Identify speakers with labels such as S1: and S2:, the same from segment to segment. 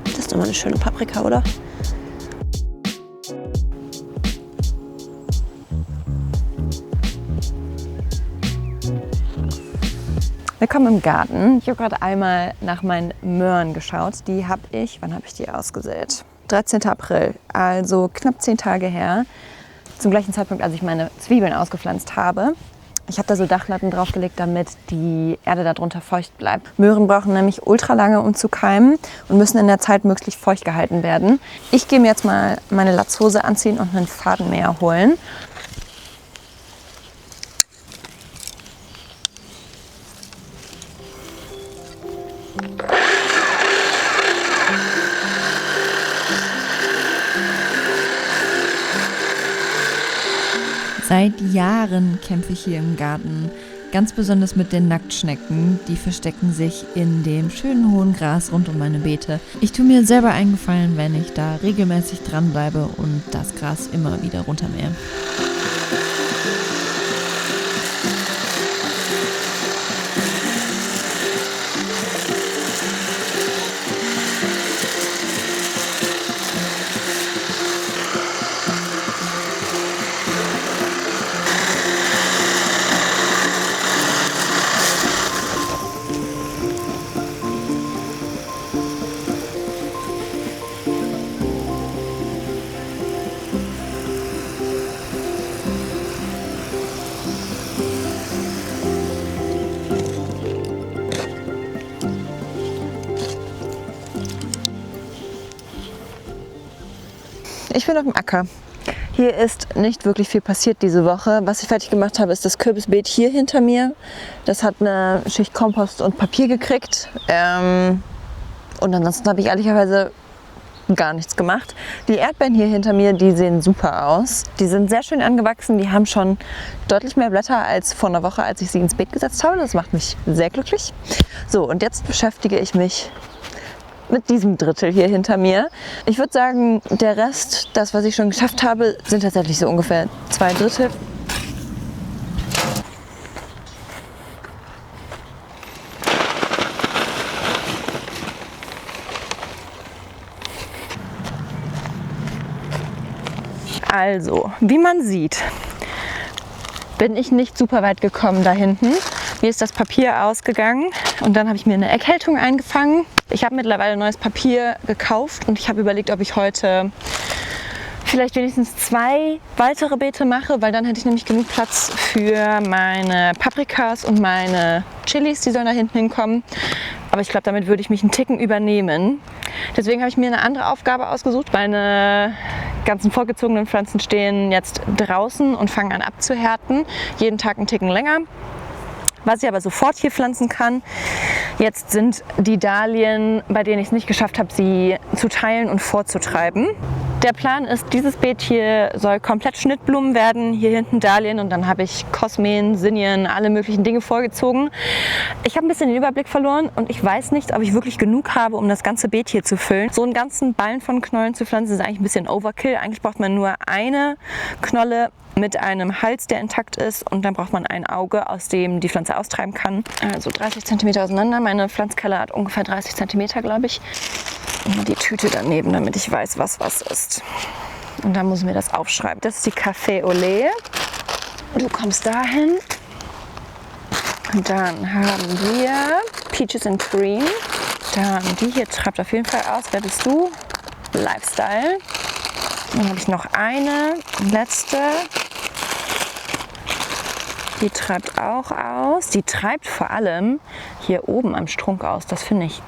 S1: Das ist doch mal eine schöne Paprika, oder? Willkommen im Garten. Ich habe gerade einmal nach meinen Möhren geschaut. Die habe ich, wann habe ich die ausgesät? 13. April, also knapp 10 Tage her. Zum gleichen Zeitpunkt, als ich meine Zwiebeln ausgepflanzt habe. Ich habe da so Dachlatten draufgelegt, damit die Erde darunter feucht bleibt. Möhren brauchen nämlich ultra lange, um zu keimen und müssen in der Zeit möglichst feucht gehalten werden. Ich gehe mir jetzt mal meine Latzhose anziehen und einen Fadenmäher holen.
S2: Seit Jahren kämpfe ich hier im Garten, ganz besonders mit den Nacktschnecken. Die verstecken sich in dem schönen hohen Gras rund um meine Beete. Ich tue mir selber einen Gefallen, wenn ich da regelmäßig dranbleibe und das Gras immer wieder runtermähe.
S1: Ich bin auf dem Acker. Hier ist nicht wirklich viel passiert diese Woche. Was ich fertig gemacht habe, ist das Kürbisbeet hier hinter mir. Das hat eine Schicht Kompost und Papier gekriegt. Und ansonsten habe ich ehrlicherweise gar nichts gemacht. Die Erdbeeren hier hinter mir, die sehen super aus. Die sind sehr schön angewachsen. Die haben schon deutlich mehr Blätter als vor einer Woche, als ich sie ins Beet gesetzt habe. Das macht mich sehr glücklich. So, und jetzt beschäftige ich mich mit diesem Drittel hier hinter mir. Ich würde sagen, der Rest, das, was ich schon geschafft habe, sind tatsächlich so ungefähr 2 Drittel. Also, wie man sieht, bin ich nicht super weit gekommen da hinten. Mir ist das Papier ausgegangen und dann habe ich mir eine Erkältung eingefangen. Ich habe mittlerweile neues Papier gekauft und ich habe überlegt, ob ich heute vielleicht wenigstens 2 weitere Beete mache, weil dann hätte ich nämlich genug Platz für meine Paprikas und meine Chilis, die sollen da hinten hinkommen. Aber ich glaube, damit würde ich mich einen Ticken übernehmen. Deswegen habe ich mir eine andere Aufgabe ausgesucht. Meine ganzen vorgezogenen Pflanzen stehen jetzt draußen und fangen an abzuhärten. Jeden Tag einen Ticken länger. Was ich aber sofort hier pflanzen kann, jetzt sind die Dahlien, bei denen ich es nicht geschafft habe, sie zu teilen und vorzutreiben. Der Plan ist, dieses Beet hier soll komplett Schnittblumen werden, hier hinten Dahlien und dann habe ich Kosmen, Sinien, alle möglichen Dinge vorgezogen. Ich habe ein bisschen den Überblick verloren und ich weiß nicht, ob ich wirklich genug habe, um das ganze Beet hier zu füllen. So einen ganzen Ballen von Knollen zu pflanzen, ist eigentlich ein bisschen Overkill. Eigentlich braucht man nur eine Knolle mit einem Hals, der intakt ist, und dann braucht man ein Auge, aus dem die Pflanze austreiben kann. Also 30 cm auseinander. Meine Pflanzkelle hat ungefähr 30 cm, glaube ich. Und die Tüte daneben, damit ich weiß, was ist. Und dann muss ich mir das aufschreiben. Das ist die Café Olé. Du kommst dahin. Und dann haben wir Peaches and Cream. Dann die hier treibt auf jeden Fall aus. Wer bist du? Lifestyle. Dann habe ich noch eine letzte. Die treibt auch aus. Die treibt vor allem hier oben am Strunk aus. Das finde ich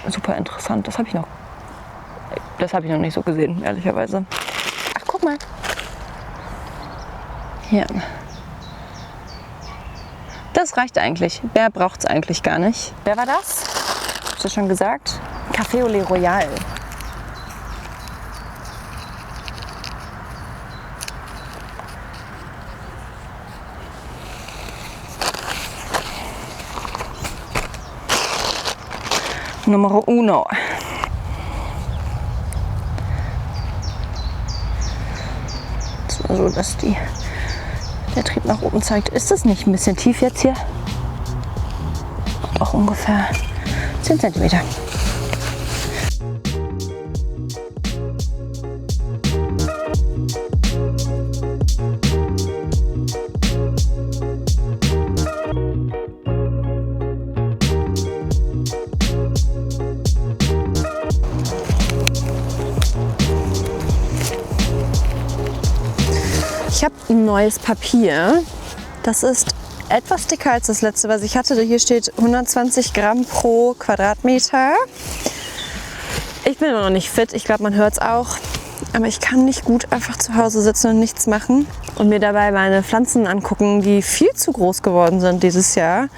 S1: super interessant. Das habe ich noch nicht so gesehen, ehrlicherweise. Ach, guck mal. Hier. Das reicht eigentlich. Mehr braucht es eigentlich gar nicht. Wer war das? Hab ich das schon gesagt? Café Olé Royal. Numero uno. So, dass der Trieb nach oben zeigt. Ist das nicht ein bisschen tief jetzt hier? Auch ungefähr 10 cm. ein neues Papier. Das ist etwas dicker als das letzte, was ich hatte. Hier steht 120 Gramm pro Quadratmeter. Ich bin noch nicht fit, ich glaube, man hört es auch. Aber ich kann nicht gut einfach zu Hause sitzen und nichts machen und mir dabei meine Pflanzen angucken, die viel zu groß geworden sind dieses Jahr.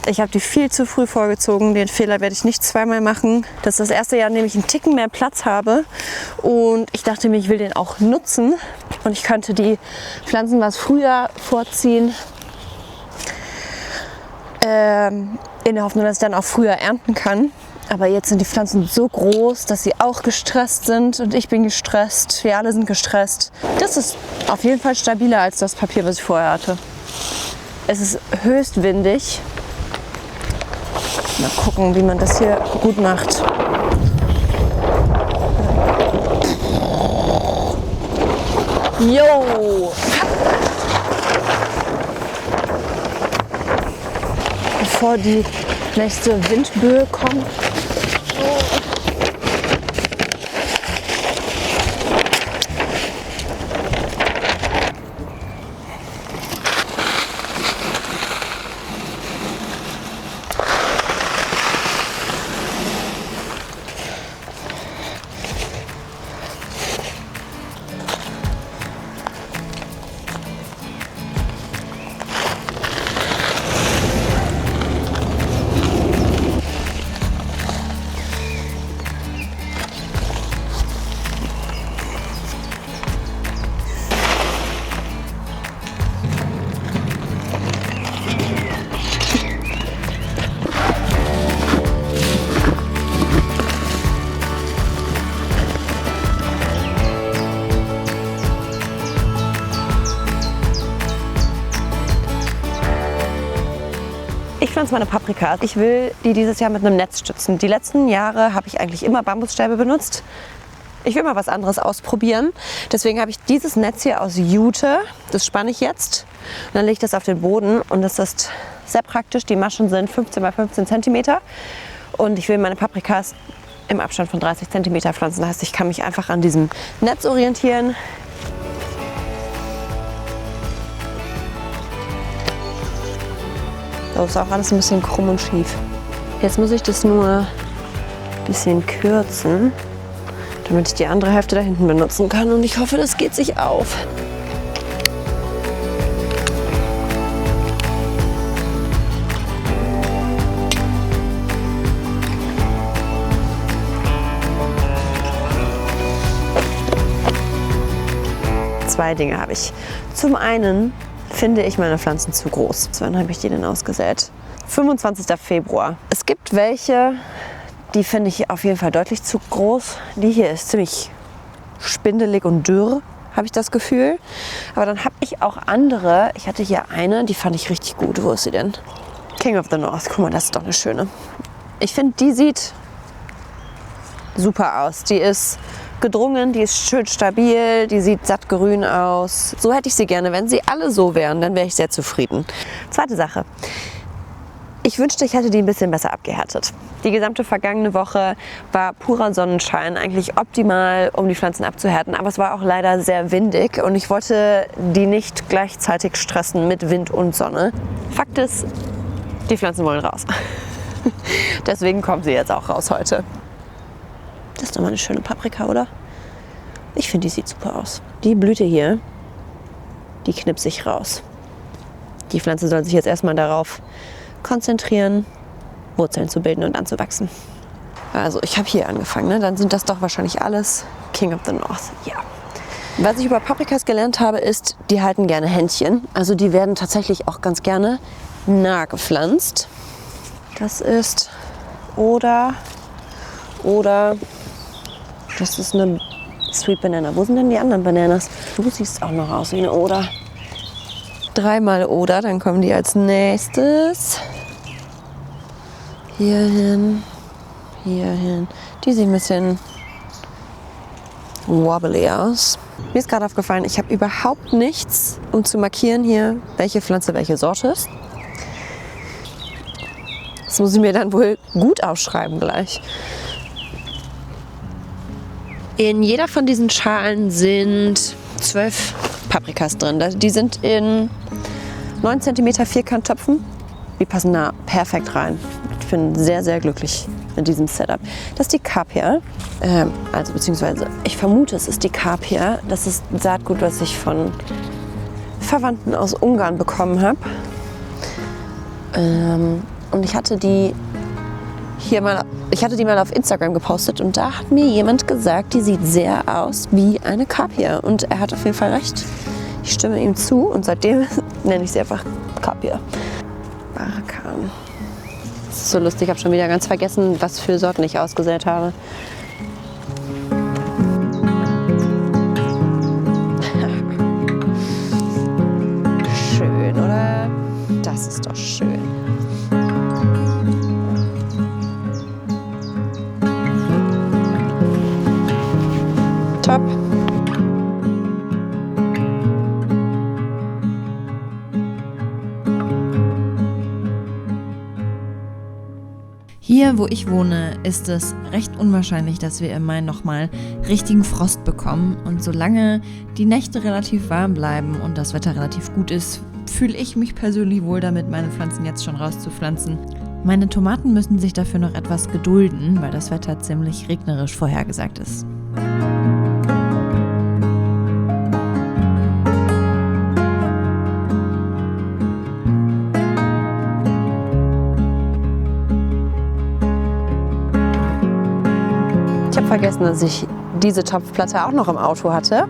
S1: Ich habe die viel zu früh vorgezogen. Den Fehler werde ich nicht zweimal machen. Das ist das erste Jahr, in dem ich einen Ticken mehr Platz habe. Und ich dachte mir, ich will den auch nutzen. Und ich könnte die Pflanzen was früher vorziehen. In der Hoffnung, dass ich dann auch früher ernten kann. Aber jetzt sind die Pflanzen so groß, dass sie auch gestresst sind. Und ich bin gestresst. Wir alle sind gestresst. Das ist auf jeden Fall stabiler als das Papier, was ich vorher hatte. Es ist höchst windig. Mal gucken, wie man das hier gut macht. Jo! Bevor die nächste Windböe kommt. Ich pflanze meine Paprika. Ich will die dieses Jahr mit einem Netz stützen. Die letzten Jahre habe ich eigentlich immer Bambusstäbe benutzt. Ich will mal was anderes ausprobieren. Deswegen habe ich dieses Netz hier aus Jute. Das spanne ich jetzt. Und dann lege ich das auf den Boden. Und das ist sehr praktisch. Die Maschen sind 15 x 15 cm. Und ich will meine Paprikas im Abstand von 30 cm pflanzen. Das heißt, ich kann mich einfach an diesem Netz orientieren. Das ist auch alles ein bisschen krumm und schief. Jetzt muss ich das nur ein bisschen kürzen, damit ich die andere Hälfte da hinten benutzen kann. Und ich hoffe, das geht sich auf. Zwei Dinge habe ich. Zum einen finde ich meine Pflanzen zu groß. Wann habe ich die denn ausgesät? 25. Februar. Es gibt welche, die finde ich auf jeden Fall deutlich zu groß. Die hier ist ziemlich spindelig und dürr, habe ich das Gefühl. Aber dann habe ich auch andere. Ich hatte hier eine, die fand ich richtig gut. Wo ist sie denn? King of the North. Guck mal, das ist doch eine schöne. Ich finde, die sieht super aus. Die ist gedrungen, die ist schön stabil, die sieht sattgrün aus. So hätte ich sie gerne. Wenn sie alle so wären, dann wäre ich sehr zufrieden. Zweite Sache. Ich wünschte, ich hätte die ein bisschen besser abgehärtet. Die gesamte vergangene Woche war purer Sonnenschein, eigentlich optimal, um die Pflanzen abzuhärten. Aber es war auch leider sehr windig und ich wollte die nicht gleichzeitig stressen mit Wind und Sonne. Fakt ist, die Pflanzen wollen raus. Deswegen kommen sie jetzt auch raus heute. Das ist doch mal eine schöne Paprika, oder? Ich finde, die sieht super aus. Die Blüte hier, die knipse ich raus. Die Pflanze soll sich jetzt erstmal darauf konzentrieren, Wurzeln zu bilden und anzuwachsen. Also ich habe hier angefangen, ne? Dann sind das doch wahrscheinlich alles King of the North. Ja. Was ich über Paprikas gelernt habe, ist, die halten gerne Händchen. Also die werden tatsächlich auch ganz gerne nah gepflanzt. Das ist oder das ist eine Sweet Banana. Wo sind denn die anderen Bananas? Du siehst auch noch aus wie eine Oder. Dreimal Oder, dann kommen die als nächstes. Hierhin, hierhin. Die sehen ein bisschen wobbly aus. Mir ist gerade aufgefallen, ich habe überhaupt nichts, um zu markieren hier, welche Pflanze welche Sorte ist. Das muss ich mir dann wohl gut aufschreiben gleich. In jeder von diesen Schalen sind 12
S3: Paprikas drin. Die sind in 9 cm Vierkanttöpfen. Die passen da perfekt rein. Ich bin sehr, sehr glücklich mit diesem Setup. Das ist die Kapia. Beziehungsweise ich vermute, es ist die Kapia. Das ist Saatgut, was ich von Verwandten aus Ungarn bekommen habe. Und ich hatte die mal auf Instagram gepostet und da hat mir jemand gesagt, die sieht sehr aus wie eine Kapia. Und er hat auf jeden Fall recht. Ich stimme ihm zu und seitdem nenne ich sie einfach Kapia. Barakan. Das ist so lustig, ich habe schon wieder ganz vergessen, was für Sorten ich ausgesät habe. Schön, oder? Das ist doch schön. Top.
S2: Hier, wo ich wohne, ist es recht unwahrscheinlich, dass wir im Mai nochmal richtigen Frost bekommen. Und solange die Nächte relativ warm bleiben und das Wetter relativ gut ist, fühle ich mich persönlich wohl damit, meine Pflanzen jetzt schon rauszupflanzen. Meine Tomaten müssen sich dafür noch etwas gedulden, weil das Wetter ziemlich regnerisch vorhergesagt ist.
S3: Ich habe vergessen, dass ich diese Topfplatte auch noch im Auto hatte.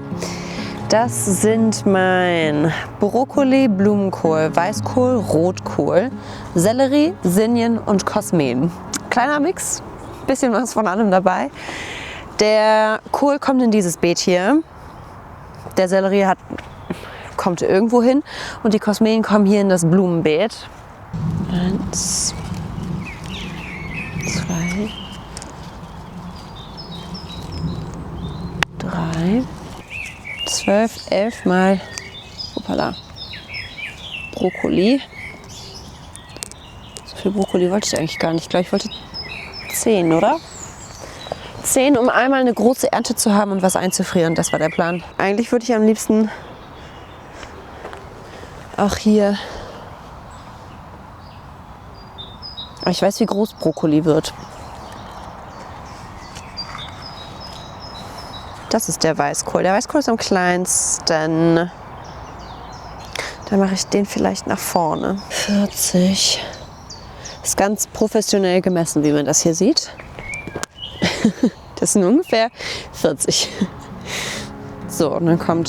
S3: Das sind mein Brokkoli, Blumenkohl, Weißkohl, Rotkohl, Sellerie, Sinjen und Kosmen. Kleiner Mix, bisschen was von allem dabei. Der Kohl kommt in dieses Beet hier. Der Sellerie kommt irgendwo hin und die Kosmen kommen hier in das Blumenbeet. 1, 2, 3, 12, 11 mal Brokkoli. So viel Brokkoli wollte ich eigentlich gar nicht. Ich glaube, ich wollte 10, oder? 10, um einmal eine große Ernte zu haben und was einzufrieren. Das war der Plan. Eigentlich würde ich am liebsten auch hier... Ich weiß, wie groß Brokkoli wird. Das ist der Weißkohl. Der Weißkohl ist am kleinsten. Dann mache ich den vielleicht nach vorne. 40. Ist ganz professionell gemessen, wie man das hier sieht. Das sind ungefähr 40. So, und dann kommen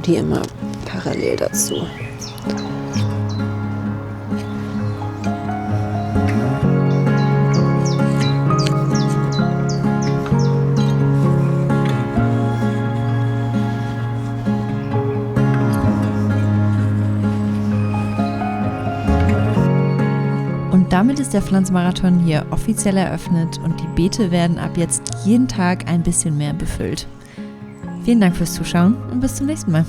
S3: die immer parallel dazu.
S2: Damit ist der Pflanzmarathon hier offiziell eröffnet und die Beete werden ab jetzt jeden Tag ein bisschen mehr befüllt. Vielen Dank fürs Zuschauen und bis zum nächsten Mal.